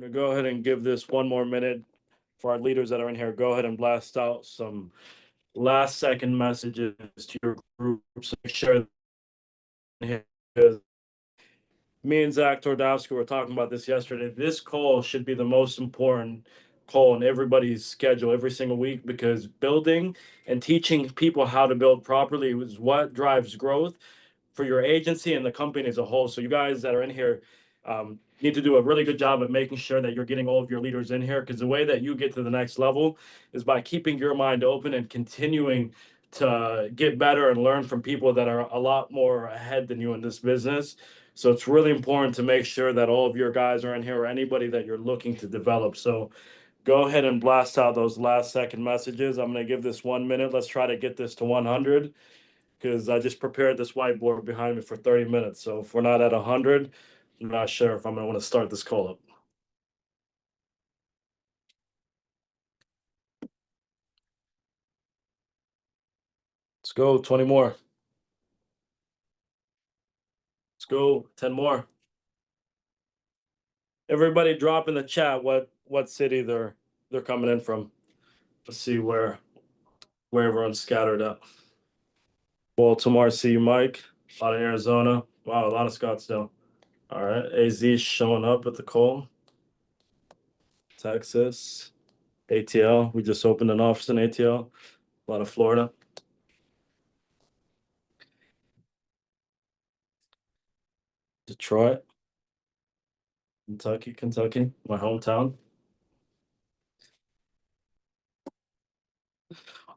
We're going to go ahead and give this one more minute for our leaders that are in here. Go ahead and blast out some last second messages to your groups. Make sure me and Zach Tordowski were talking about this yesterday. This call should be the most important call in everybody's schedule every single week, because building and teaching people how to build properly is what drives growth for your agency and the company as a whole. So you guys that are in here need to do a really good job at making sure that you're getting all of your leaders in here, because the way that you get to the next level is by keeping your mind open and continuing to get better and learn from people that are a lot more ahead than you in this business. So it's really important to make sure that all of your guys are in here, or anybody that you're looking to develop. So go ahead and blast out those last second messages. I'm going to give this 1 minute. Let's try to get this to 100, because I just prepared this whiteboard behind me for 30 minutes. So if we're not at 100, I'm not sure if I'm going to want to start this call up. Let's go, 20 more. Let's go, 10 more. Everybody drop in the chat what city they're coming in from. Let's see where everyone's scattered at. Baltimore, see you, Mike. A lot of Arizona. Wow, a lot of Scottsdale. All right, AZ showing up at the call. Texas, ATL. We just opened an office in ATL. A lot of Florida. Detroit, Kentucky, my hometown.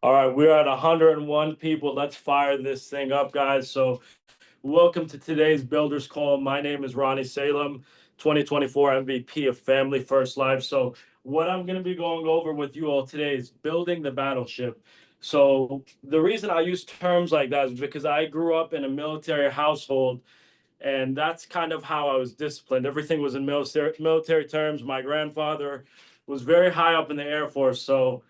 All right, we're at 101 people. Let's fire this thing up, guys. So welcome to today's Builders Call. My name is Ronnie Salem, 2024 MVP of Family First Life. So what I'm going to be going over with you all today is building the battleship. So the reason I use terms like that is because I grew up in a military household, and that's kind of how I was disciplined. Everything was in military terms. My grandfather was very high up in the Air Force, so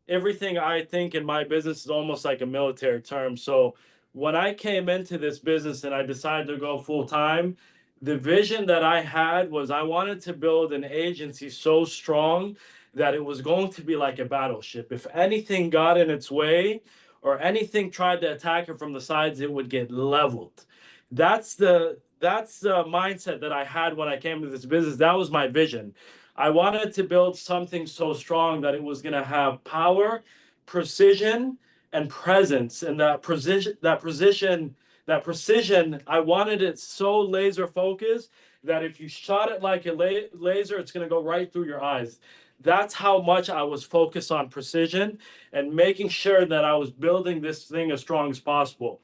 everything I think in my business is almost like a military term. So when I came into this business and I decided to go full time, the vision that I had was I wanted to build an agency so strong that it was going to be like a battleship. If anything got in its way or anything tried to attack it from the sides, it would get leveled. That's the mindset that I had when I came to this business. That was my vision. I wanted to build something so strong that it was going to have power, precision, and presence. And that precision, I wanted it so laser focused that if you shot it like a laser, it's going to go right through your eyes. That's how much I was focused on precision and making sure that I was building this thing as strong as possible.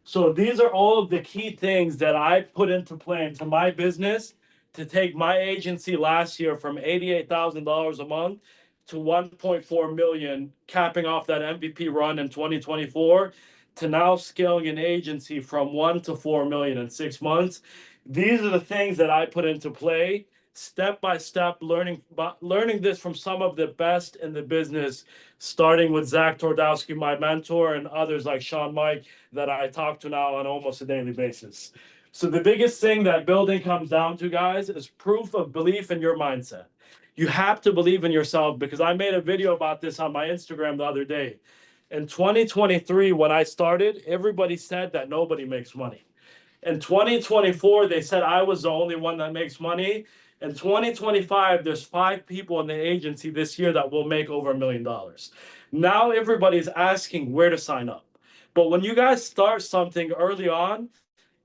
So these are all of the key things that I put into play into my business to take my agency last year from $88,000 a month to 1.4 million, capping off that MVP run in 2024, to now scaling an agency from 1 to 4 million in 6 months. These are the things that I put into play step by step, learning this from some of the best in the business, starting with Zach Tordowski, my mentor, and others like Sean Mike that I talk to now on almost a daily basis. So the biggest thing that building comes down to, guys, is proof of belief in your mindset. You have to believe in yourself, because I made a video about this on my Instagram the other day. In 2023, when I started, everybody said that nobody makes money. In 2024, they said I was the only one that makes money. In 2025, there's 5 people in the agency this year that will make over $1 million. Now everybody's asking where to sign up. But when you guys start something early on,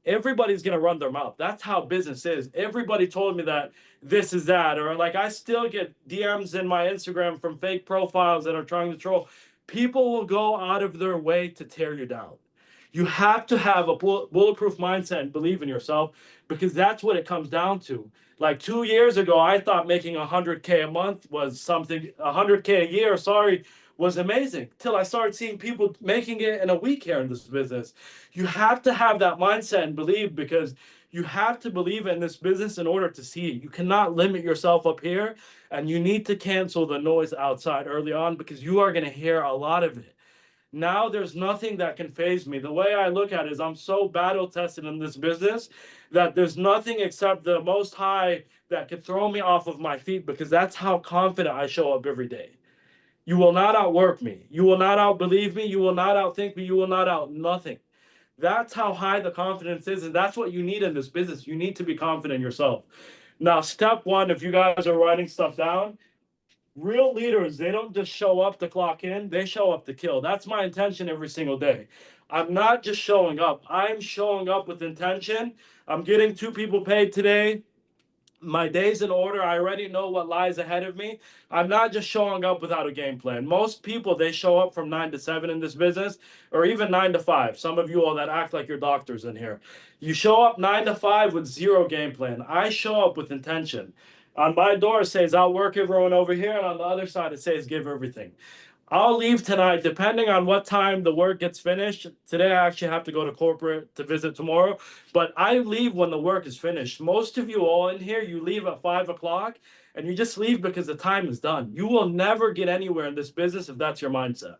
everybody's going to run their mouth. That's how business is. Everybody told me that this is that, or like I still get DMs in my Instagram from fake profiles that are trying to troll. People will go out of their way to tear you down. You have to have a bulletproof mindset and believe in yourself, because that's what it comes down to. Like 2 years ago, I thought making 100K a month was something, 100K a year, sorry, was amazing, till I started seeing people making it in a week here in this business. You have to have that mindset and believe, because you have to believe in this business in order to see it. You cannot limit yourself up here, and you need to cancel the noise outside early on, because you are going to hear a lot of it. Now there's nothing that can phase me. The way I look at it is I'm so battle tested in this business that there's nothing except the Most High that could throw me off of my feet, because that's how confident I show up every day. You will not outwork me. You will not outbelieve me. You will not outthink me. You will not out nothing. That's how high the confidence is, and that's what you need in this business. You need to be confident in yourself. Now, step one, if you guys are writing stuff down, real leaders, they don't just show up to clock in, they show up to kill. That's my intention every single day. I'm not just showing up, I'm showing up with intention. I'm getting 2 people paid today. My day's in order. I already know what lies ahead of me. I'm not just showing up without a game plan. Most people, they show up from 9 to 7 in this business, or even 9 to 5. Some of you all that act like you're doctors in here. You show up 9 to 5 with zero game plan. I show up with intention. On my door it says I'll work everyone over here, and on the other side it says give everything. I'll leave tonight, depending on what time the work gets finished. Today, I actually have to go to corporate to visit tomorrow, but I leave when the work is finished. Most of you all in here, you leave at 5 o'clock, and you just leave because the time is done. You will never get anywhere in this business if that's your mindset.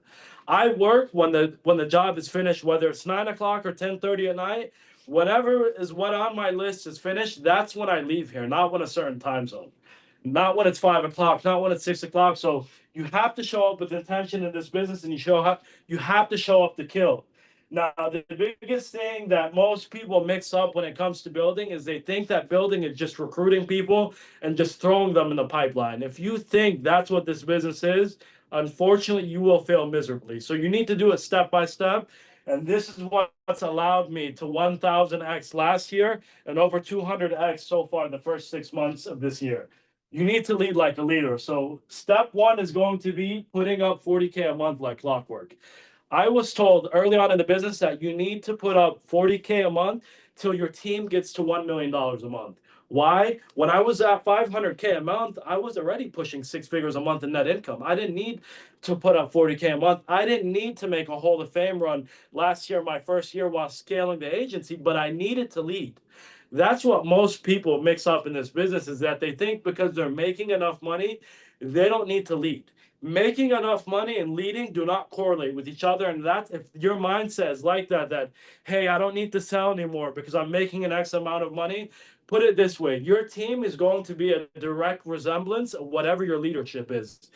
I work when the job is finished, whether it's 9 o'clock or 10:30 at night. Whatever is what on my list is finished. That's when I leave here, not when a certain time zone, not when it's 5 o'clock, not when it's 6 o'clock. So you have to show up with intention in this business, and you have to show up to kill. Now, the biggest thing that most people mix up when it comes to building is they think that building is just recruiting people and just throwing them in the pipeline. If you think that's what this business is, unfortunately, you will fail miserably. So you need to do it step by step. And this is what's allowed me to 1000x last year and over 200x so far in the first 6 months of this year. You need to lead like a leader. So step one is going to be putting up 40K a month like clockwork. I was told early on in the business that you need to put up 40K a month till your team gets to $1 million a month. Why? When I was at 500K a month, I was already pushing 6 figures a month in net income. I didn't need to put up 40K a month. I didn't need to make a Hall of Fame run last year, my first year while scaling the agency, but I needed to lead. That's what most people mix up in this business, is that they think because they're making enough money, they don't need to lead. Making enough money and leading do not correlate with each other. And that's, if your mindset is like that, hey, I don't need to sell anymore because I'm making an X amount of money. Put it this way, your team is going to be a direct resemblance of whatever your leadership is.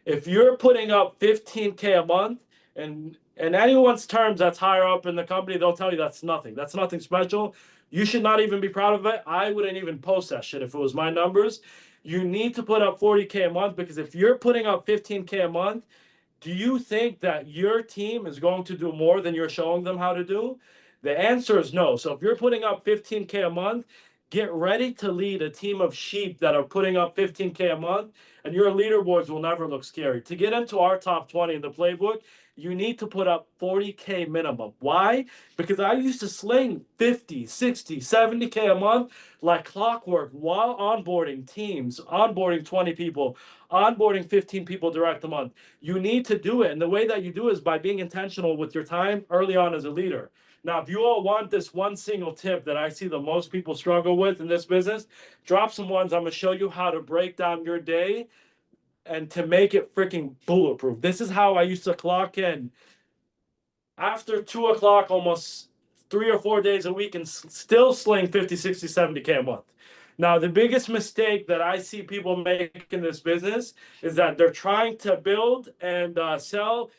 If you're putting up 15K a month, and in anyone's terms that's higher up in the company, they'll tell you that's nothing. That's nothing special. You should not even be proud of it. I wouldn't even post that shit if it was my numbers. You need to put up 40K a month, because if you're putting up 15K a month, do you think that your team is going to do more than you're showing them how to do? The answer is no. So if you're putting up 15K a month, get ready to lead a team of sheep that are putting up 15K a month, and your leaderboards will never look scary. To get into our top 20 in the playbook, you need to put up 40K minimum. Why? Because I used to sling 50, 60, 70K a month like clockwork while onboarding teams, onboarding 20 people, onboarding 15 people direct a month. You need to do it. And the way that you do it is by being intentional with your time early on as a leader. Now, if you all want this one single tip that I see the most people struggle with in this business, drop some ones. I'm going to show you how to break down your day and to make it freaking bulletproof. This is how I used to clock in after 2 o'clock almost 3 or 4 days a week and still sling 50, 60, 70K a month. Now, the biggest mistake that I see people make in this business is that they're trying to build and sell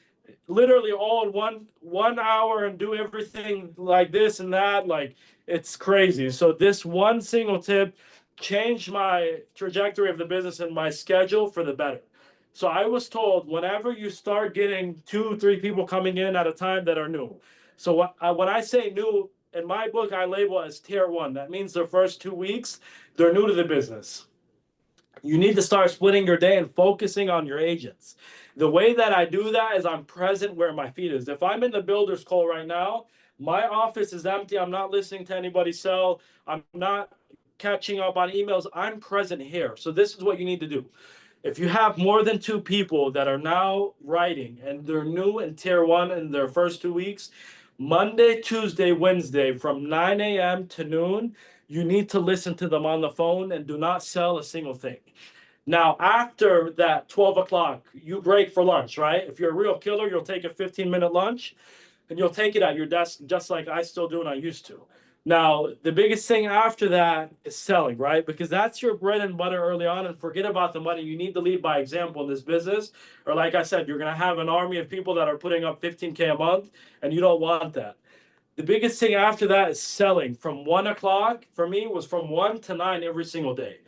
literally all in one hour and do everything like this and that. Like, it's crazy. So this one single tip changed my trajectory of the business and my schedule for the better. So I was told, whenever you start getting 2, 3 people coming in at a time that are new. So when I say new, in my book, I label as tier one. That means the first 2 weeks, they're new to the business. You need to start splitting your day and focusing on your agents. The way that I do that is I'm present where my feet is. If I'm in the builder's call right now, my office is empty. I'm not listening to anybody sell. I'm not catching up on emails. I'm present here. So this is what you need to do. If you have more than 2 people that are now writing and they're new in tier one in their first 2 weeks, Monday, Tuesday, Wednesday from 9 a.m. to noon, you need to listen to them on the phone and do not sell a single thing. Now, after that 12 o'clock, you break for lunch, right? If you're a real killer, you'll take a 15-minute lunch and you'll take it at your desk just like I still do and I used to. Now, the biggest thing after that is selling, right? Because that's your bread and butter early on, and forget about the money. You need to lead by example in this business. Or, like I said, you're going to have an army of people that are putting up 15K a month, and you don't want that. The biggest thing after that is selling. From 1 o'clock for me was from 1 to 9 every single day.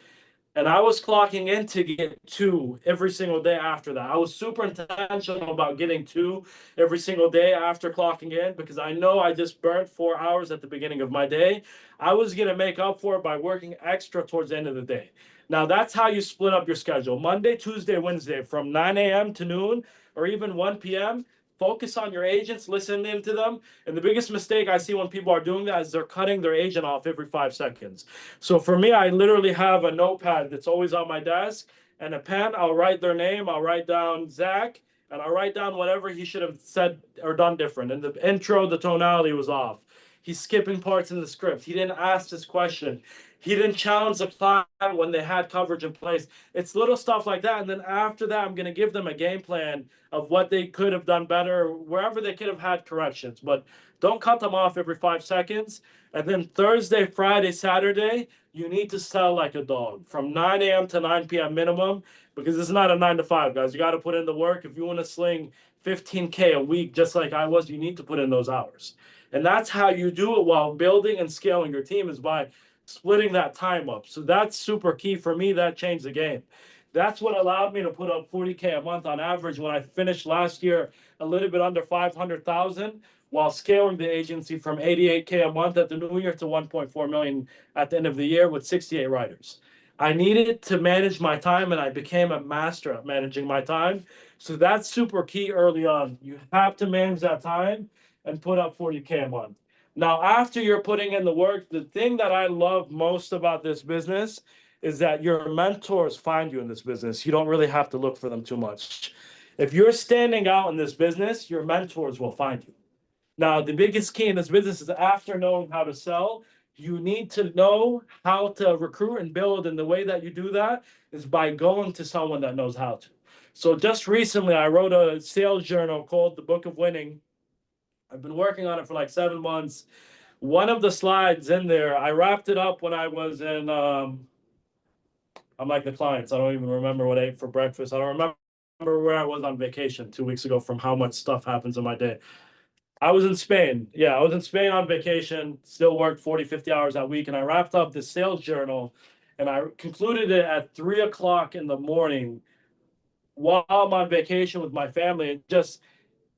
And I was clocking in to get two every single day after that. I was super intentional about getting two every single day after clocking in because I know I just burnt 4 hours at the beginning of my day. I was going to make up for it by working extra towards the end of the day. Now, that's how you split up your schedule Monday, Tuesday, Wednesday from 9 a.m. to noon or even 1 p.m. Focus on your agents, listen in to them. And the biggest mistake I see when people are doing that is they're cutting their agent off every 5 seconds. So for me, I literally have a notepad that's always on my desk and a pen. I'll write their name. I'll write down Zach, and I'll write down whatever he should have said or done different. In the intro, the tonality was off. He's skipping parts in the script. He didn't ask this question. He didn't challenge the client when they had coverage in place. It's little stuff like that. And then after that, I'm going to give them a game plan of what they could have done better, wherever they could have had corrections. But don't cut them off every 5 seconds. And then Thursday, Friday, Saturday, you need to sell like a dog from 9 a.m. to 9 p.m. minimum because it's not a 9 to 5, guys. You got to put in the work. If you want to sling 15K a week, just like I was, you need to put in those hours. And that's how you do it while building and scaling your team is by splitting that time up. So that's super key for me. That changed the game. That's what allowed me to put up 40K a month on average when I finished last year a little bit under 500,000 while scaling the agency from 88K a month at the new year to 1.4 million at the end of the year with 68 writers. I needed to manage my time and I became a master at managing my time. So that's super key early on. You have to manage that time and put up 40K a month. Now, after you're putting in the work, the thing that I love most about this business is that your mentors find you in this business. You don't really have to look for them too much. If you're standing out in this business, your mentors will find you. Now, the biggest key in this business is after knowing how to sell, you need to know how to recruit and build. And the way that you do that is by going to someone that knows how to. So just recently, I wrote a sales journal called The Book of Winning. I've been working on it for like 7 months. One of the slides in there, I wrapped it up when I was in, I'm like the clients. I don't even remember what I ate for breakfast. I don't remember where I was on vacation 2 weeks ago from how much stuff happens in my day. I was in Spain. Yeah, I was in Spain on vacation, still worked 40, 50 hours that week. And I wrapped up this sales journal and I concluded it at 3 o'clock in the morning while I'm on vacation with my family.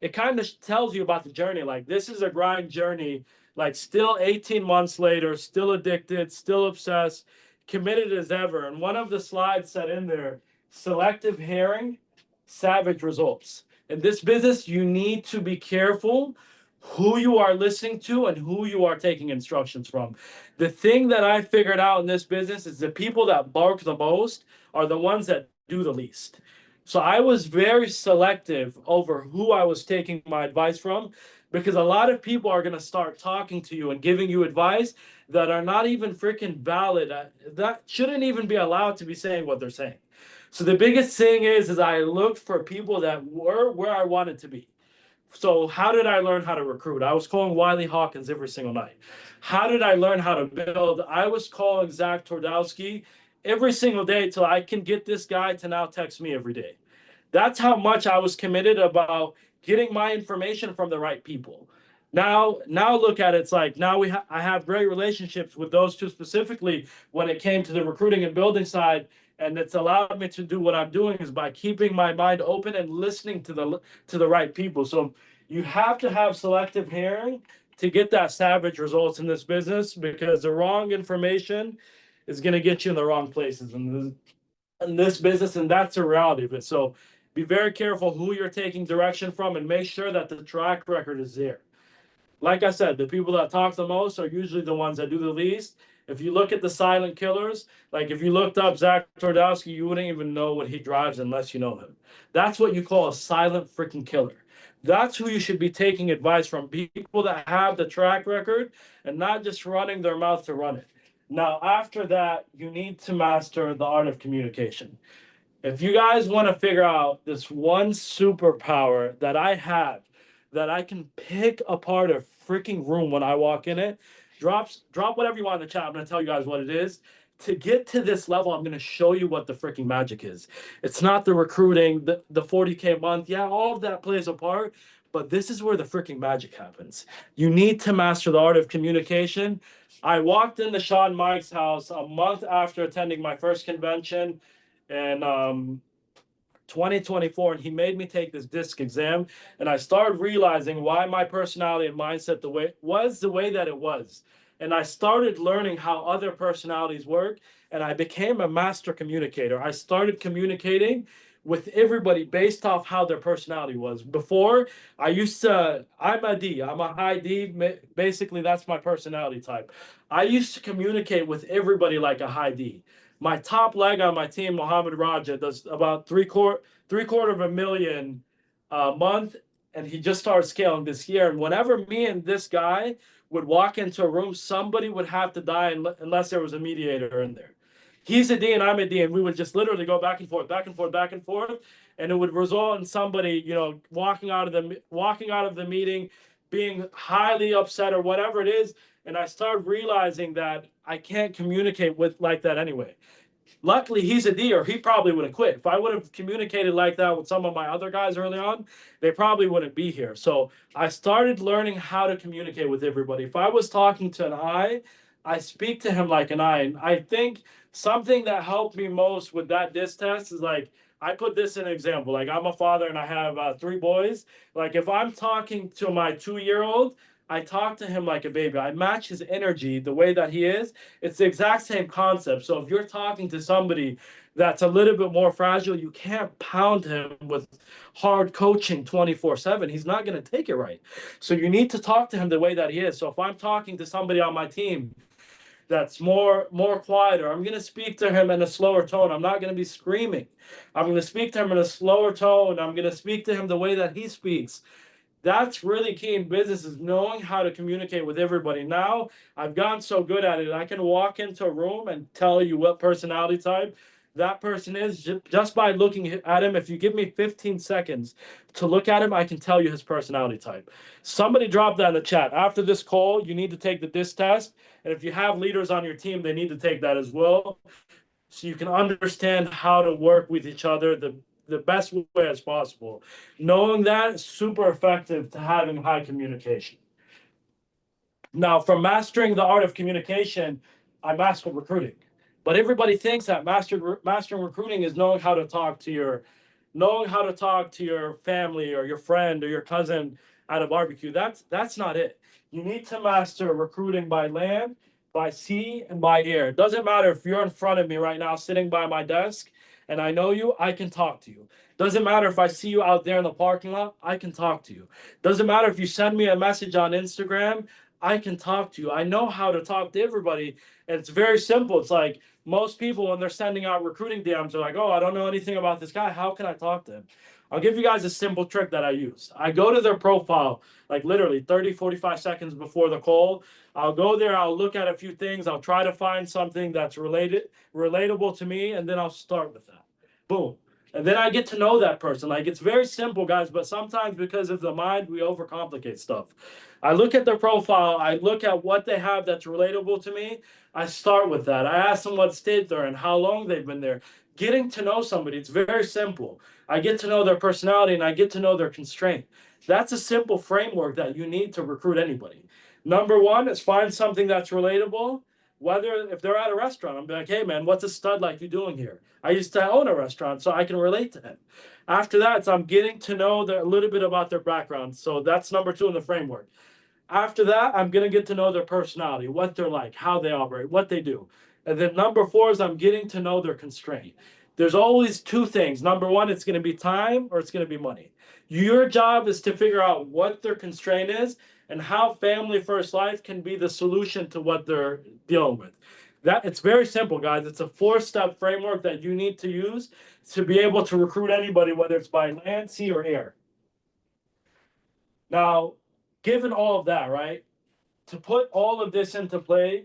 It kind of tells you about the journey. Like, this is a grind journey, like, still 18 months later, still addicted, still obsessed, committed as ever. And one of the slides said in there, selective hearing, savage results. In this business, you need to be careful who you are listening to and who you are taking instructions from. The thing that I figured out in this business is the people that bark the most are the ones that do the least. So I was very selective over who I was taking my advice from because a lot of people are going to start talking to you and giving you advice that are not even freaking valid. That shouldn't even be allowed to be saying what they're saying. So the biggest thing is I looked for people that were where I wanted to be. So how did I learn how to recruit? I was calling Wiley Hawkins every single night. How did I learn how to build? I was calling Zach Twardowski every single day till I can get this guy to now text me every day. That's how much I was committed about getting my information from the right people. Now look at it. It's like now I have great relationships with those two specifically when it came to the recruiting and building side, and it's allowed me to do what I'm doing is by keeping my mind open and listening to the right people. So you have to have selective hearing to get that savage results in this business because the wrong information is going to get you in the wrong places in this business, and that's the reality of it. So be very careful who you're taking direction from and make sure that the track record is there. Like I said, the people that talk the most are usually the ones that do the least. If you look at the silent killers, like if you looked up Zach Twardowski, you wouldn't even know what he drives unless you know him. That's what you call a silent freaking killer. That's who you should be taking advice from, people that have the track record and not just running their mouth to run it. Now, after that, you need to master the art of communication. If you guys want to figure out this one superpower that I have, that I can pick apart a freaking room when I walk in it, drop whatever you want in the chat. I'm gonna tell you guys what it is. To get to this level, I'm gonna show you what the freaking magic is. It's not the recruiting, the 40K a month. Yeah, all of that plays a part, but this is where the freaking magic happens. You need to master the art of communication. I walked into Sean Mike's house a month after attending my first convention, and 2024, and he made me take this disc exam, and I started realizing why my personality and mindset the way that it was. And I started learning how other personalities work, and I became a master communicator. I started communicating with everybody based off how their personality was. Before, I'm a D, I'm a high D. Basically, that's my personality type. I used to communicate with everybody like a high D. My top leg on my team, Mohammed Raja, does about three quarter of a million a month, and he just started scaling this year. And whenever me and this guy would walk into a room, somebody would have to die unless there was a mediator in there. He's a D and I'm a D, and we would just literally go back and forth, back and forth, back and forth, and it would result in somebody, walking out of the meeting, being highly upset or whatever it is. And I started realizing that I can't communicate with like that anyway. Luckily, he's a D, or he probably would have quit. If I would have communicated like that with some of my other guys early on, they probably wouldn't be here. So I started learning how to communicate with everybody. If I was talking to an I speak to him like an I. And I think something that helped me most with that disc test is like, I put this in an example. Like, I'm a father and I have three boys. Like, if I'm talking to my 2-year-old, I talk to him like a baby. I match his energy the way that he is. It's the exact same concept. So if you're talking to somebody that's a little bit more fragile, you can't pound him with hard coaching 24/7. He's not going to take it right. So you need to talk to him the way that he is. So if I'm talking to somebody on my team that's more quieter, I'm going to speak to him in a slower tone. I'm not going to be screaming. I'm going to speak to him in a slower tone. I'm going to speak to him the way that he speaks. That's really key in business, is knowing how to communicate with everybody. Now I've gotten so good at it, I can walk into a room and tell you what personality type that person is just by looking at him. If you give me 15 seconds to look at him, I can tell you his personality type. Somebody drop that in the chat. After this call, you need to take the DISC test. And if you have leaders on your team, they need to take that as well, so you can understand how to work with each other the best way as possible. Knowing that is super effective to having high communication. Now, from mastering the art of communication, I mastered recruiting. But everybody thinks that mastering recruiting is knowing how to talk to your family or your friend or your cousin at a barbecue. That's not it. You need to master recruiting by land, by sea, and by air. It doesn't matter if you're in front of me right now, sitting by my desk, and I know you, I can talk to you. Doesn't matter if I see you out there in the parking lot, I can talk to you. Doesn't matter if you send me a message on Instagram, I can talk to you. I know how to talk to everybody. And it's very simple. It's like most people, when they're sending out recruiting DMs, are like, oh, I don't know anything about this guy. How can I talk to him? I'll give you guys a simple trick that I use. I go to their profile, like literally 30, 45 seconds before the call. I'll go there, I'll look at a few things, I'll try to find something that's relatable to me, and then I'll start with that. Boom. And then I get to know that person. Like, it's very simple, guys, but sometimes because of the mind, we overcomplicate stuff. I look at their profile, I look at what they have that's relatable to me. I start with that. I ask them what state they're in, how long they've been there. Getting to know somebody, it's very simple. I get to know their personality and I get to know their constraint. That's a simple framework that you need to recruit anybody. Number one is find something that's relatable. Whether if they're at a restaurant, I'm like, hey man, what's a stud like you doing here? I used to own a restaurant, so I can relate to him. After that, I'm getting to know a little bit about their background. So that's number two in the framework. After that, I'm going to get to know their personality, what they're like, how they operate, what they do. And then number four is I'm getting to know their constraint. There's always two things. Number one, it's going to be time or it's going to be money. Your job is to figure out what their constraint is and how Family First Life can be the solution to what they're dealing with. That it's very simple, guys. It's a 4-step framework that you need to use to be able to recruit anybody, whether it's by land, sea, or air. Now, given all of that, right, to put all of this into play,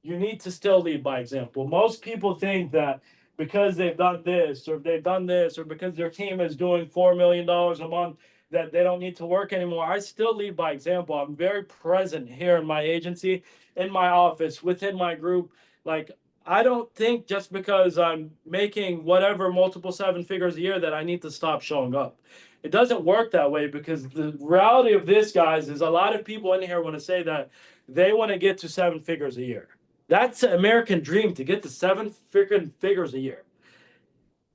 you need to still lead by example. Most people think that because they've done this, or they've done this, or because their team is doing $4 million a month, that they don't need to work anymore. I still lead by example. I'm very present here in my agency, in my office, within my group. Like, I don't think just because I'm making whatever multiple seven figures a year that I need to stop showing up. It doesn't work that way, because the reality of this, guys, is a lot of people in here want to say that they want to get to seven figures a year. That's an American dream, to get to seven freaking figures a year.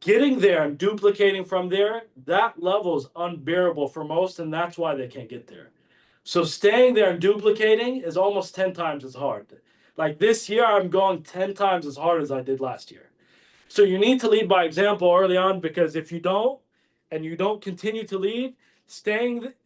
Getting there and duplicating from there, that level is unbearable for most, and that's why they can't get there. So staying there and duplicating is almost 10 times as hard. Like this year, I'm going 10 times as hard as I did last year. So you need to lead by example early on, because if you don't, and you don't continue to lead,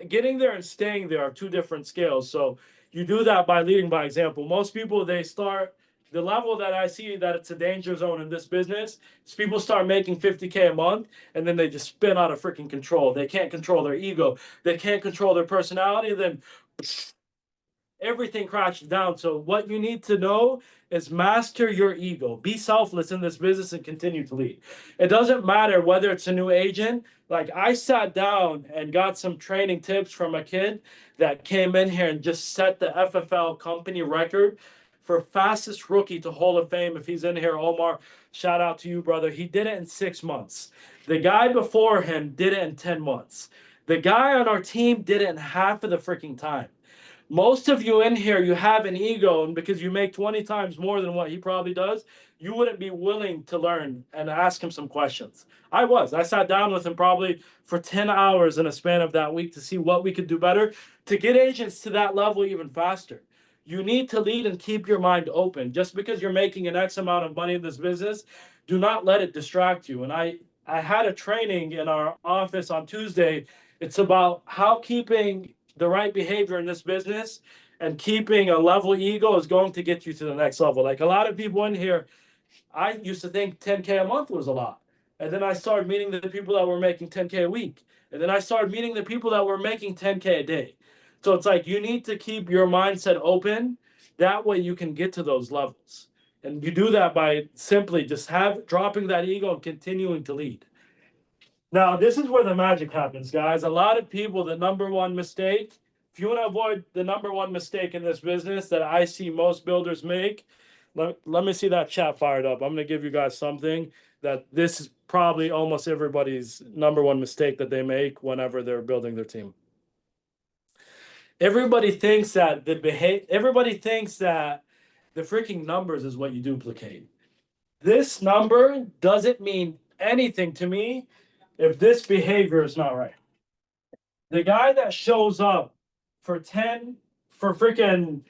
getting there and staying there are two different scales. So you do that by leading by example. Most people, they start, the level that I see that it's a danger zone in this business is people start making 50K a month, and then they just spin out of freaking control. They can't control their ego. They can't control their personality. Then everything crashes down. So what you need to know is master your ego. Be selfless in this business and continue to lead. It doesn't matter whether it's a new agent. Like, I sat down and got some training tips from a kid that came in here and just set the FFL company record for fastest rookie to Hall of Fame. If he's in here, Omar, shout out to you, brother. He did it in 6 months. The guy before him did it in 10 months. The guy on our team did it in half of the freaking time. Most of you in here, you have an ego, and because you make 20 times more than what he probably does, you wouldn't be willing to learn and ask him some questions. I sat down with him probably for 10 hours in a span of that week to see what we could do better to get agents to that level even faster. You need to lead and keep your mind open. Just because you're making an X amount of money in this business, do not let it distract you. And I had a training in our office on Tuesday. It's about how keeping the right behavior in this business and keeping a level ego is going to get you to the next level. Like, a lot of people in here, I used to think 10K a month was a lot. And then I started meeting the people that were making 10K a week. And then I started meeting the people that were making 10K a day. So it's like, you need to keep your mindset open. That way you can get to those levels. And you do that by simply just dropping that ego and continuing to lead. Now, this is where the magic happens, guys. A lot of people, the number one mistake, if you want to avoid the number one mistake in this business that I see most builders make, let me see that chat fired up. I'm going to give you guys something that this is probably almost everybody's number one mistake that they make whenever they're building their team. Everybody thinks that the freaking numbers is what you duplicate. This number doesn't mean anything to me if this behavior is not right. The guy that shows up for freaking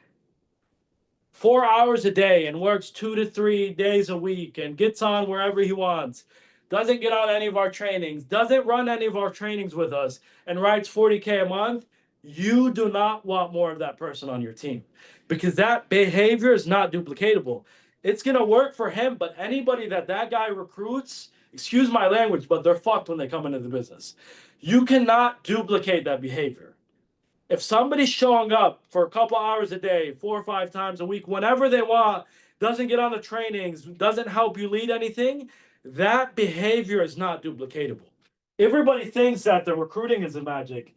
4 hours a day and works 2 to 3 days a week and gets on wherever he wants, doesn't get on any of our trainings, doesn't run any of our trainings with us, and writes 40K a month, you do not want more of that person on your team, because that behavior is not duplicatable. It's going to work for him, but anybody that guy recruits, excuse my language, but they're fucked when they come into the business. You cannot duplicate that behavior. If somebody's showing up for a couple hours a day, 4 or 5 times a week, whenever they want, doesn't get on the trainings, doesn't help you lead anything, that behavior is not duplicatable. Everybody thinks that the recruiting is the magic.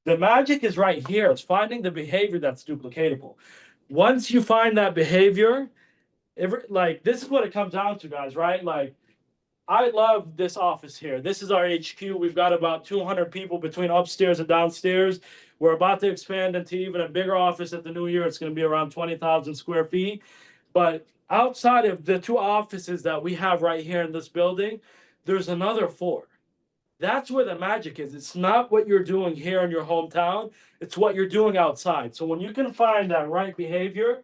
The magic is right here. It's finding the behavior that's duplicatable. Once you find that behavior, like, this is what it comes down to, guys, right? Like, I love this office here. This is our HQ. We've got about 200 people between upstairs and downstairs. We're about to expand into even a bigger office at the new year. It's going to be around 20,000 square feet. But outside of the 2 offices that we have right here in this building, there's another 4. That's where the magic is. It's not what you're doing here in your hometown. It's what you're doing outside. So when you can find that right behavior,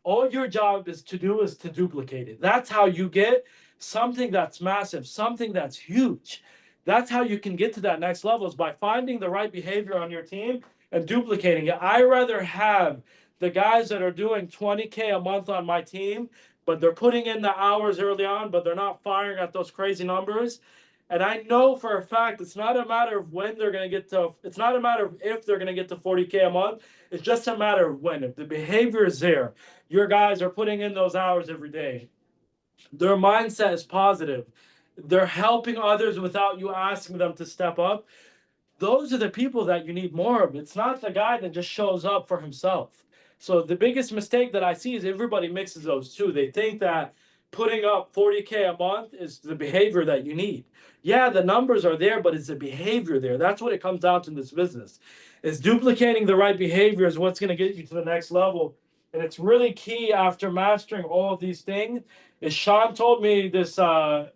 all your job is to duplicate it. That's how you get something that's massive, something that's huge. That's how you can get to that next level, is by finding the right behavior on your team and duplicating it. I rather have the guys that are doing 20K a month on my team, but they're putting in the hours early on, but they're not firing at those crazy numbers. And I know for a fact it's not a matter of when they're going to get to, it's not a matter of if they're going to get to 40K a month. It's just a matter of when. If the behavior is there, your guys are putting in those hours every day. Their mindset is positive. They're helping others without you asking them to step up. Those are the people that you need more of. It's not the guy that just shows up for himself. So the biggest mistake that I see is everybody mixes those two. They think that putting up 40K a month is the behavior that you need. Yeah, the numbers are there, but it's the behavior there. That's what it comes down to in this business. Is duplicating the right behavior is what's going to get you to the next level. And it's really key after mastering all of these things. Is Sean told me this kind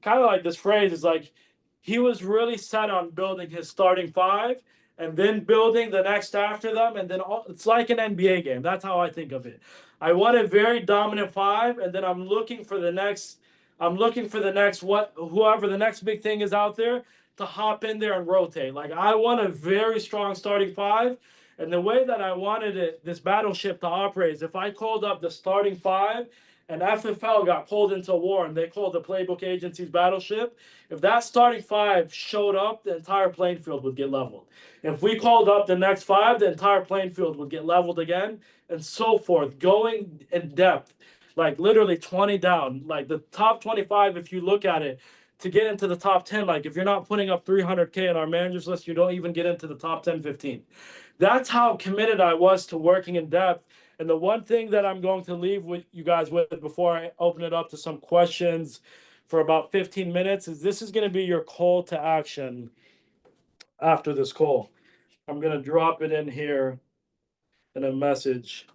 of like this phrase is like he was really set on building his starting five and then building the next after them, and then it's like an NBA game. That's how I think of it. I want a very dominant five, and then I'm looking for the next. I'm looking for the next whoever the next big thing is out there to hop in there and rotate. Like I want a very strong starting five, and the way that I wanted this battleship to operate is if I called up the starting five and FFL got pulled into war and they called the Playbook Agency's Battleship, if that starting five showed up, the entire playing field would get leveled. If we called up the next five, the entire playing field would get leveled again, and so forth, going in depth, like literally 20 down. Like the top 25, if you look at it, to get into the top 10, like if you're not putting up 300K on our managers list, you don't even get into the top 10, 15. That's how committed I was to working in depth. And the one thing that I'm going to leave with you guys with before I open it up to some questions for about 15 minutes is this is going to be your call to action after this call. I'm going to drop it in here in a message.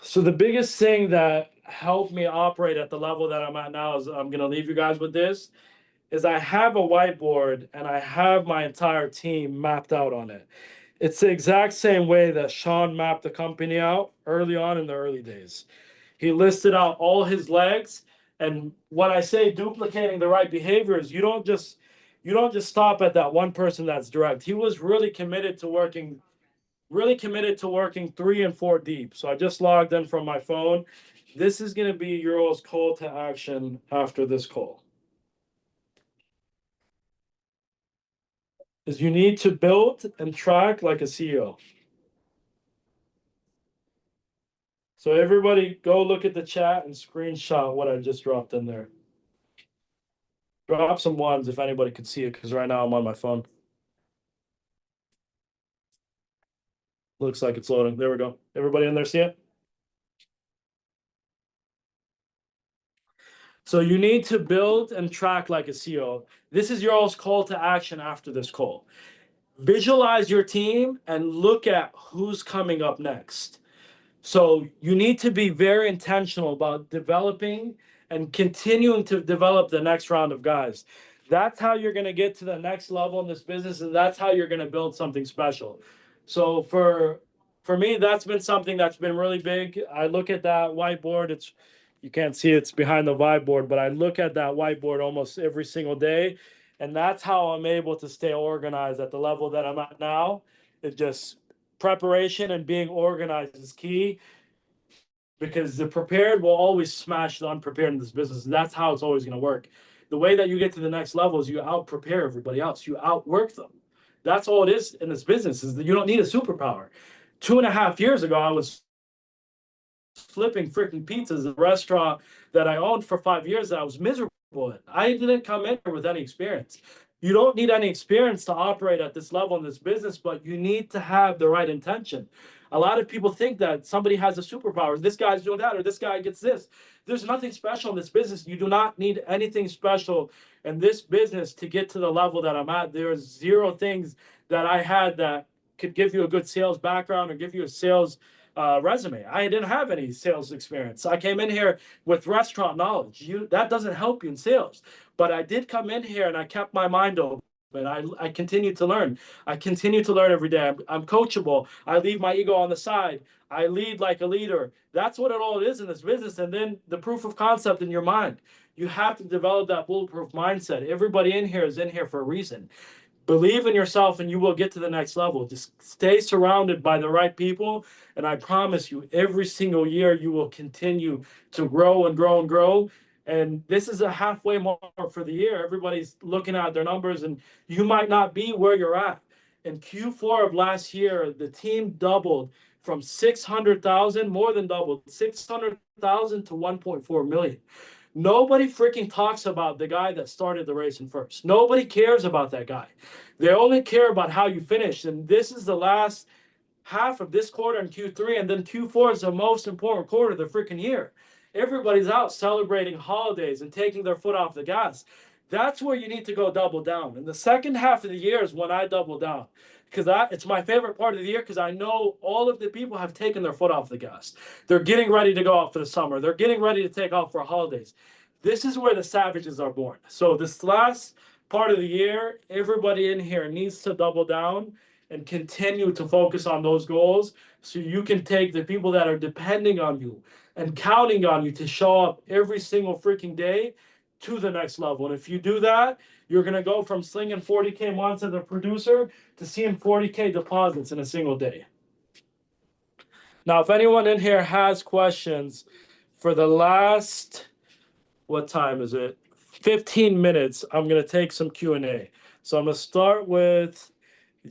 So the biggest thing that helped me operate at the level that I'm at now is I'm going to leave you guys with this is I have a whiteboard and I have my entire team mapped out on it. It's the exact same way that Sean mapped the company out early on in the early days. He listed out all his legs. And when I say duplicating the right behaviors, you don't just stop at that one person that's direct. He was really committed to working 3 and 4 deep. So I just logged in from my phone. This is going to be your all's call to action after this call. Is you need to build and track like a CEO. So everybody go look at the chat and screenshot what I just dropped in there. Drop some ones if anybody could see it, because right now I'm on my phone. Looks like it's loading. There we go. Everybody in there see it? So you need to build and track like a CEO. This is your all's call to action after this call. Visualize your team and look at who's coming up next. So you need to be very intentional about developing and continuing to develop the next round of guys. That's how you're going to get to the next level in this business, and that's how you're going to build something special. So for me, that's been something that's been really big. I look at that whiteboard. You can't see it's behind the whiteboard, but I look at that whiteboard almost every single day, and that's how I'm able to stay organized at the level that I'm at now. It's just preparation and being organized is key, because the prepared will always smash the unprepared in this business. That's how it's always going to work. The way that you get to the next level is you out prepare everybody else. You outwork them. That's all it is in this business, is that you don't need a superpower. 2.5 years ago, I was flipping freaking pizzas at a restaurant that I owned for 5 years that I was miserable in. I didn't come in here with any experience. You don't need any experience to operate at this level in this business, but you need to have the right intention. A lot of people think that somebody has a superpower. This guy's doing that, or this guy gets this. There's nothing special in this business. You do not need anything special in this business to get to the level that I'm at. There's zero things that I had that could give you a good sales background or give you a sales resume. I didn't have any sales experience. I came in here with restaurant knowledge. That doesn't help you in sales. But I did come in here and I kept my mind open. I continue to learn. I continue to learn every day. I'm coachable. I leave my ego on the side. I lead like a leader. That's what it all is in this business. And then the proof of concept in your mind. You have to develop that bulletproof mindset. Everybody in here is in here for a reason. Believe in yourself and you will get to the next level. Just stay surrounded by the right people. And I promise you, every single year, you will continue to grow and grow and grow. And this is a halfway mark for the year. Everybody's looking at their numbers and you might not be where you're at. In Q4 of last year, the team doubled from 600,000, more than doubled, 600,000 to 1.4 million. Nobody freaking talks about the guy that started the racing first. Nobody cares about that guy. They only care about how you finish. And this is the last half of this quarter in Q3, and then Q4 is the most important quarter of the freaking year. Everybody's out celebrating holidays and taking their foot off the gas. That's where you need to go double down. And the second half of the year is when I double down, because it's my favorite part of the year, because I know all of the people have taken their foot off the gas. They're getting ready to go out for the summer. They're getting ready to take off for holidays. This is where the savages are born. So this last part of the year, everybody in here needs to double down and continue to focus on those goals, so you can take the people that are depending on you and counting on you to show up every single freaking day to the next level. And if you do that, you're going to go from slinging 40K months as a producer to seeing 40K deposits in a single day. Now, if anyone in here has questions for the last, what time is it? 15 minutes, I'm going to take some Q&A. So I'm going to start with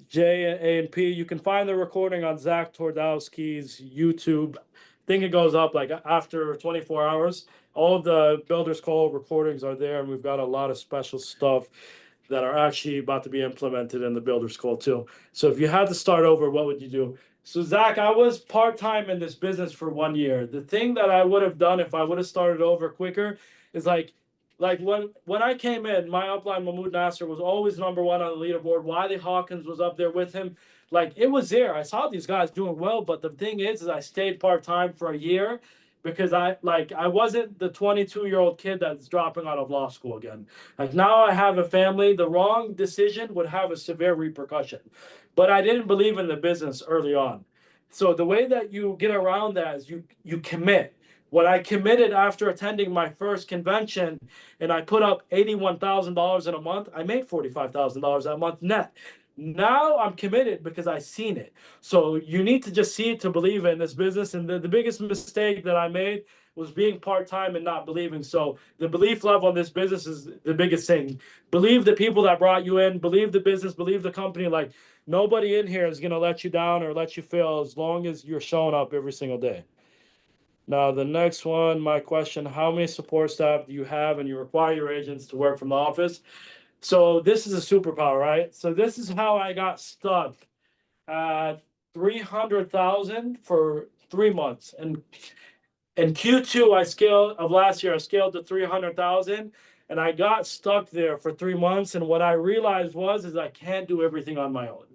J, A, and P. You can find the recording on Zach Twardowski's YouTube. I think it goes up like after 24 hours. All of the Builders Call recordings are there, and we've got a lot of special stuff that are actually about to be implemented in the Builders Call too. So if you had to start over, what would you do? So Zach, I was part-time in this business for 1 year. The thing that I would have done if I would have started over quicker is like when I came in, my upline Mahmoud Nasser was always number one on the leaderboard. Wiley Hawkins was up there with him. Like, it was there. I saw these guys doing well, but the thing is I stayed part-time for a year because I wasn't the 22-year-old kid that's dropping out of law school again. Like, now I have a family. The wrong decision would have a severe repercussion. But I didn't believe in the business early on. So the way that you get around that is you commit. When I committed after attending my first convention and I put up $81,000 in a month, I made $45,000 that month net. Now I'm committed because I seen it. So you need to just see it to believe in this business. And the biggest mistake that I made was being part-time and not believing. So the belief level in this business is the biggest thing. Believe the people that brought you in, believe the business, believe the company. Like, nobody in here is going to let you down or let you fail as long as you're showing up every single day. Now, the next one, my question, how many support staff do you have and you require your agents to work from the office? So this is a superpower, right? So this is how I got stuck at 300,000 for 3 months. And in Q2 of last year, I scaled to 300,000 and I got stuck there for 3 months. And what I realized is I can't do everything on my own.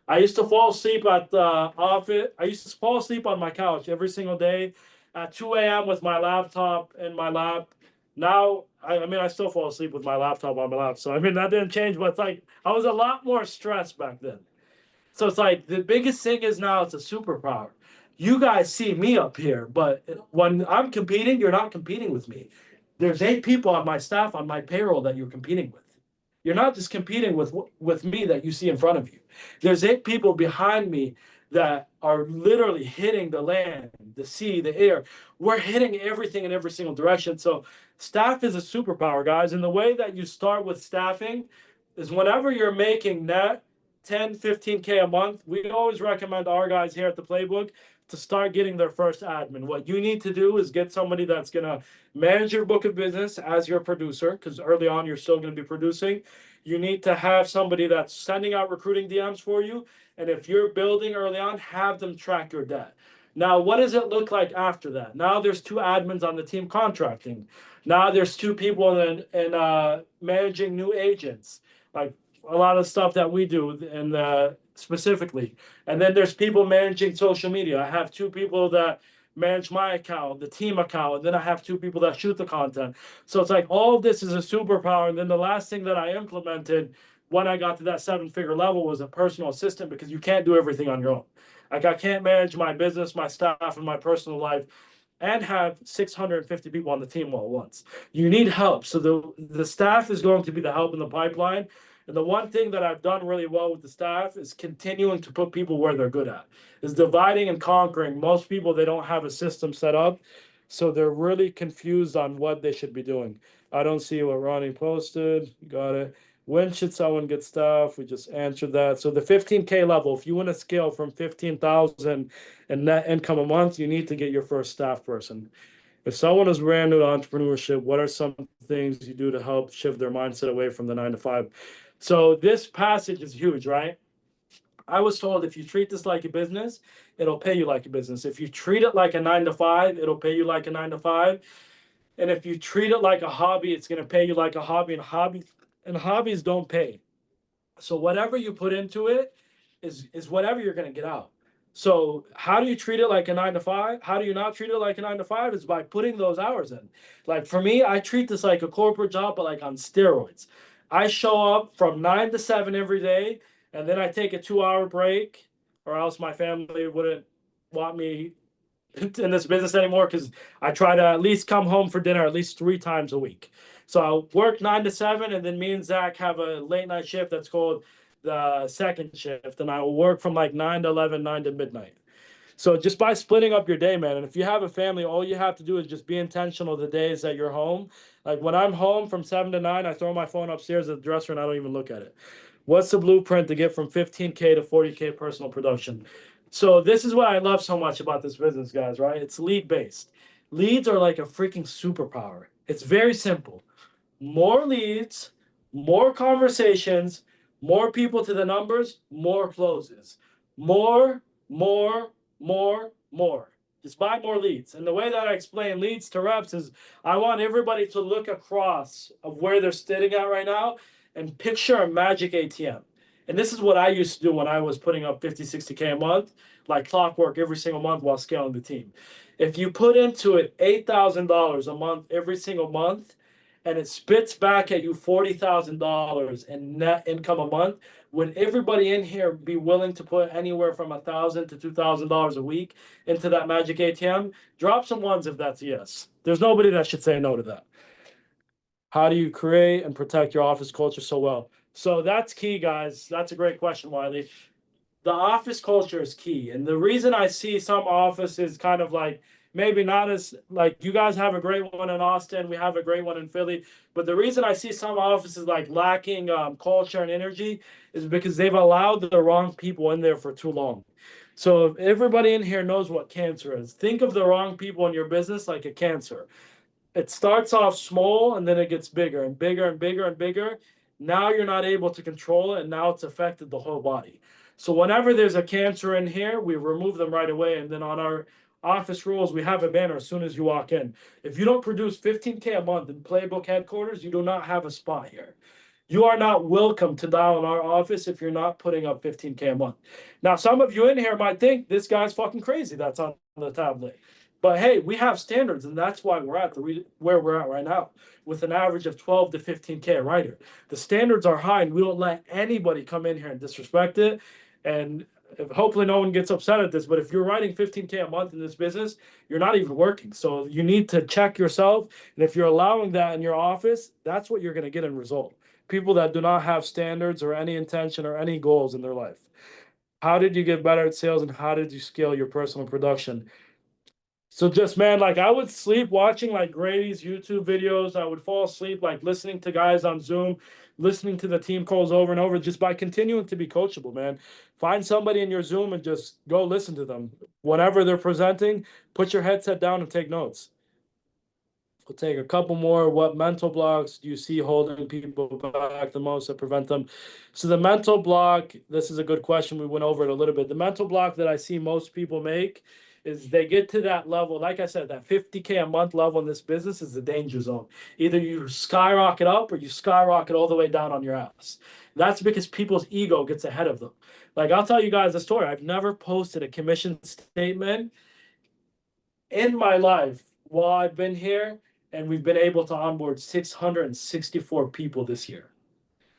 I used to fall asleep at the office. I used to fall asleep on my couch every single day at 2 a.m. with my laptop in my lap. Now, I still fall asleep with my laptop on my lap. So, that didn't change, but it's like I was a lot more stressed back then. So it's like the biggest thing is now it's a superpower. You guys see me up here, but when I'm competing, you're not competing with me. There's 8 people on my staff, on my payroll that you're competing with. You're not just competing with me that you see in front of you. There's 8 people behind me that are literally hitting the land, the sea, the air. We're hitting everything in every single direction. So staff is a superpower, guys. And the way that you start with staffing is whenever you're making net 10, 15K a month, we always recommend our guys here at the Playbook to start getting their first admin. What you need to do is get somebody that's going to manage your book of business as your producer, because early on you're still going to be producing. You need to have somebody that's sending out recruiting DMs for you. And if you're building early on, have them track your debt. Now, what does it look like after that? Now there's 2 admins on the team contracting. Now there's 2 people in managing new agents, like a lot of stuff that we do and specifically. And then there's people managing social media. I have 2 people that manage my account, the team account, and then I have 2 people that shoot the content. So it's like all of this is a superpower. And then the last thing that I implemented when I got to that 7-figure level was a personal assistant, because you can't do everything on your own. Like, I can't manage my business, my staff, and my personal life and have 650 people on the team all at once. You need help. So the staff is going to be the help in the pipeline. And the one thing that I've done really well with the staff is continuing to put people where they're good at, is dividing and conquering. Most people, they don't have a system set up, so they're really confused on what they should be doing. I don't see what Ronnie posted. Got it. When should someone get staff? We just answered that. So the 15K level, if you want to scale from 15,000 in net income a month, you need to get your first staff person. If someone is brand new to entrepreneurship, what are some things you do to help shift their mindset away from the 9 to 5? So this passage is huge, right? I was told if you treat this like a business, it'll pay you like a business. If you treat it like a 9 to 5, it'll pay you like a 9 to 5. And if you treat it like a hobby, it's going to pay you like a hobby. And hobbies don't pay. So whatever you put into it is whatever you're going to get out. So how do you treat it like a 9 to 5? How do you not treat it like a 9 to 5? Is by putting those hours in. Like for me, I treat this like a corporate job, but like on steroids. I show up from 9 to 7 every day, and then I take a 2 hour break, or else my family wouldn't want me in this business anymore, because I try to at least come home for dinner at least 3 times a week. So I'll work 9 to 7, and then me and Zach have a late night shift that's called the second shift, and I will work from like 9 to 11, 9 to midnight. So just by splitting up your day, man, and if you have a family, all you have to do is just be intentional the days that you're home. Like when I'm home from 7 to 9, I throw my phone upstairs at the dresser and I don't even look at it. What's the blueprint to get from 15K to 40K personal production? So this is what I love so much about this business, guys, right? It's lead based. Leads are like a freaking superpower. It's very simple. More leads, more conversations, more people to the numbers, more closes. More, more, more. Just buy more leads. And the way that I explain leads to reps is I want everybody to look across of where they're sitting at right now and picture a magic ATM. And this is what I used to do when I was putting up 50, 60K a month, like clockwork every single month while scaling the team. If you put into it $8,000 a month every single month, and it spits back at you $40,000 in net income a month, would everybody in here be willing to put anywhere from $1,000 to $2,000 a week into that magic ATM? Drop some ones if that's a yes. There's nobody that should say no to that. How do you create and protect your office culture so well? So that's key, guys. That's a great question, Wiley. The office culture is key. And the reason I see some offices kind of like maybe not as like you guys have a great one in Austin, we have a great one in Philly, but the reason I see some offices like lacking culture and energy is because they've allowed the wrong people in there for too long. So if everybody in here knows what cancer is, think of the wrong people in your business like a cancer. It starts off small and then it gets bigger and bigger and bigger and bigger. Now you're not able to control it, and now it's affected the whole body. So whenever there's a cancer in here, we remove them right away. And then on our office rules, we have a banner as soon as you walk in. If you don't produce 15K a month in Playbook headquarters, you do not have a spot here. You are not welcome to dial in our office if you're not putting up 15K a month. Now, some of you in here might think this guy's fucking crazy that's on the tablet. But hey, we have standards, and that's why we're at where we're at right now, with an average of 12 to 15K a writer. The standards are high, and we don't let anybody come in here and disrespect it. And hopefully no one gets upset at this, but if you're writing 15K a month in this business, you're not even working. So you need to check yourself. And if you're allowing that in your office, that's what you're going to get in result. People that do not have standards or any intention or any goals in their life. How did you get better at sales, and how did you scale your personal production? So just, man, like I would sleep watching like Grady's YouTube videos. I would fall asleep like listening to guys on Zoom, listening to the team calls over and over, just by continuing to be coachable, man. Find somebody in your Zoom and just go listen to them. Whenever they're presenting, put your headset down and take notes. We'll take a couple more. What mental blocks do you see holding people back the most that prevent them? So the mental block, this is a good question. We went over it a little bit. The mental block that I see most people make is they get to that level. Like I said, that 50K a month level in this business is the danger zone. Either you skyrocket up or you skyrocket all the way down on your ass. That's because people's ego gets ahead of them. Like I'll tell you guys a story. I've never posted a commission statement in my life while I've been here, and we've been able to onboard 664 people this year.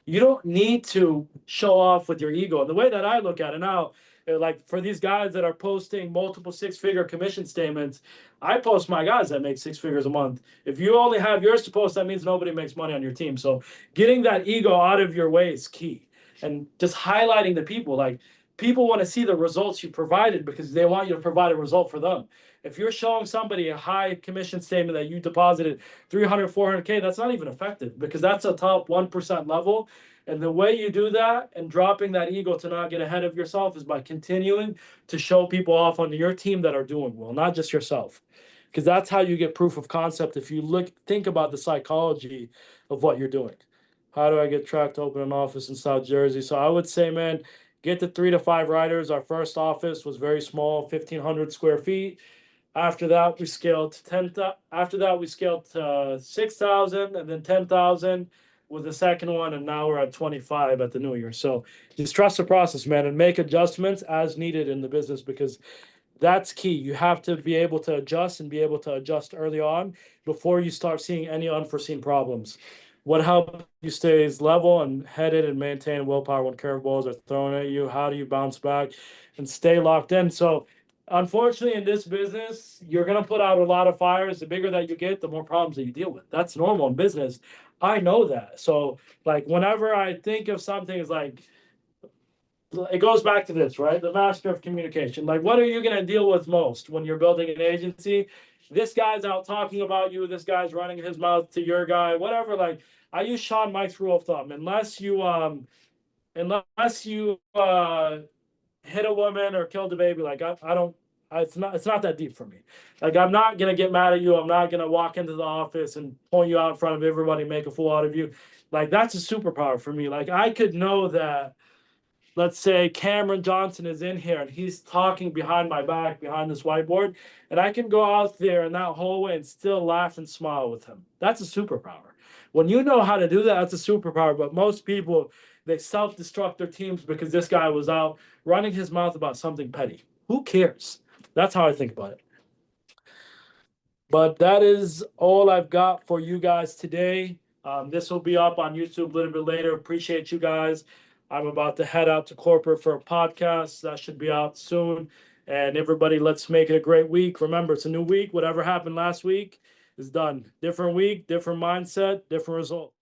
You don't need to show off with your ego. And the way that I look at it now, like for these guys that are posting multiple six-figure commission statements, I post my guys that make 6 figures a month. If you only have yours to post, that means nobody makes money on your team. So getting that ego out of your way is key. And just highlighting the people, like people want to see the results you provided because they want you to provide a result for them. If you're showing somebody a high commission statement that you deposited 300, 400K, that's not even effective because that's a top 1% level. And the way you do that and dropping that ego to not get ahead of yourself is by continuing to show people off on your team that are doing well, not just yourself. Because that's how you get proof of concept if you think about the psychology of what you're doing. How do I get tracked to open an office in South Jersey? So I would say, man, get to 3 to 5 writers. Our first office was very small, 1,500 square feet. After that, we scaled to 10. After that, we scaled to 6,000, and then 10,000 with the second one, and now we're at 25 at the new year. So just trust the process, man, and make adjustments as needed in the business because that's key. You have to be able to adjust and be able to adjust early on before you start seeing any unforeseen problems. What helps you stay level and headed and maintain willpower when curveballs are thrown at you? How do you bounce back and stay locked in? So unfortunately, in this business, you're going to put out a lot of fires. The bigger that you get, the more problems that you deal with. That's normal in business. I know that. So like whenever I think of something, it's like, it goes back to this, right? The master of communication. Like, what are you going to deal with most when you're building an agency? This guy's out talking about you. This guy's running his mouth to your guy, whatever. Like, I use Sean Mike's rule of thumb. Unless you hit a woman or killed a baby, like I don't, it's not that deep for me. Like, I'm not going to get mad at you. I'm not going to walk into the office and point you out in front of everybody, make a fool out of you. Like, that's a superpower for me. Like, I could know that, let's say Cameron Johnson is in here and he's talking behind my back, behind this whiteboard, and I can go out there in that hallway and still laugh and smile with him. That's a superpower. When you know how to do that, that's a superpower. But most people, they self-destruct their teams because this guy was out running his mouth about something petty. Who cares? That's how I think about it. But that is all I've got for you guys today. This will be up on YouTube a little bit later. Appreciate you guys. I'm about to head out to corporate for a podcast. That should be out soon. And everybody, let's make it a great week. Remember, it's a new week. Whatever happened last week is done. Different week, different mindset, different result.